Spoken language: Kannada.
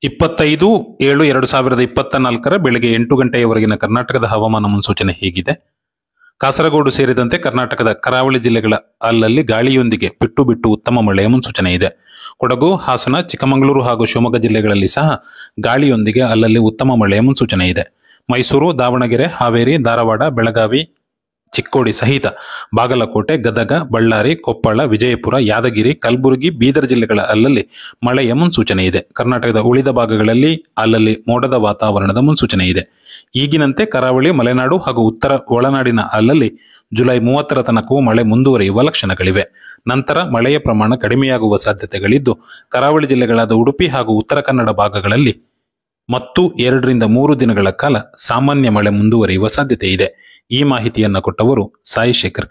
25/7/2024 ಬೆಳಗ್ಗೆ 8 ಗಂಟೆಯವರೆಗಿನ ಕರ್ನಾಟಕದ ಹವಾಮಾನ ಮುನ್ಸೂಚನೆ ಹೀಗಿದೆ. ಕಾಸರಗೋಡು ಸೇರಿದಂತೆ ಕರ್ನಾಟಕದ ಕರಾವಳಿ ಜಿಲ್ಲೆಗಳ ಅಲ್ಲಲ್ಲಿ ಗಾಳಿಯೊಂದಿಗೆ ಬಿಟ್ಟು ಬಿಟ್ಟು ಉತ್ತಮ ಮಳೆಯ ಮುನ್ಸೂಚನೆ ಇದೆ. ಕೊಡಗು, ಹಾಸನ, ಚಿಕ್ಕಮಗಳೂರು ಹಾಗೂ ಶಿವಮೊಗ್ಗ ಜಿಲ್ಲೆಗಳಲ್ಲಿ ಸಹ ಗಾಳಿಯೊಂದಿಗೆ ಅಲ್ಲಲ್ಲಿ ಉತ್ತಮ ಮಳೆಯ ಮುನ್ಸೂಚನೆ ಇದೆ. ಮೈಸೂರು, ದಾವಣಗೆರೆ, ಹಾವೇರಿ, ಧಾರವಾಡ, ಬೆಳಗಾವಿ, ಚಿಕ್ಕೋಡಿ ಸಹಿತ ಬಾಗಲಕೋಟೆ, ಗದಗ, ಬಳ್ಳಾರಿ, ಕೊಪ್ಪಳ, ವಿಜಯಪುರ, ಯಾದಗಿರಿ, ಕಲಬುರಗಿ, ಬೀದರ್ ಜಿಲ್ಲೆಗಳ ಅಲ್ಲಲ್ಲಿ ಮಳೆಯ ಮುನ್ಸೂಚನೆ ಇದೆ. ಕರ್ನಾಟಕದ ಉಳಿದ ಭಾಗಗಳಲ್ಲಿ ಅಲ್ಲಲ್ಲಿ ಮೋಡದ ವಾತಾವರಣದ ಮುನ್ಸೂಚನೆ ಇದೆ. ಈಗಿನಂತೆ ಕರಾವಳಿ, ಮಲೆನಾಡು ಹಾಗೂ ಉತ್ತರ ಒಳನಾಡಿನ ಅಲ್ಲಲ್ಲಿ ಜುಲೈ 30ರ ತನಕವೂ ಮಳೆ ಮುಂದುವರಿಯುವ ಲಕ್ಷಣಗಳಿವೆ. ನಂತರ ಮಳೆಯ ಪ್ರಮಾಣ ಕಡಿಮೆಯಾಗುವ ಸಾಧ್ಯತೆಗಳಿದ್ದು, ಕರಾವಳಿ ಜಿಲ್ಲೆಗಳಾದ ಉಡುಪಿ ಹಾಗೂ ಉತ್ತರ ಕನ್ನಡ ಭಾಗಗಳಲ್ಲಿ ಮತ್ತು 2 ರಿಂದ 3 ದಿನಗಳ ಕಾಲ ಸಾಮಾನ್ಯ ಮಳೆ ಮುಂದುವರಿಯುವ ಸಾಧ್ಯತೆ ಇದೆ. ಈ ಮಾಹಿತಿಯನ್ನು ಕೊಟ್ಟವರು ಸಾಯಿ ಶೇಖರ್.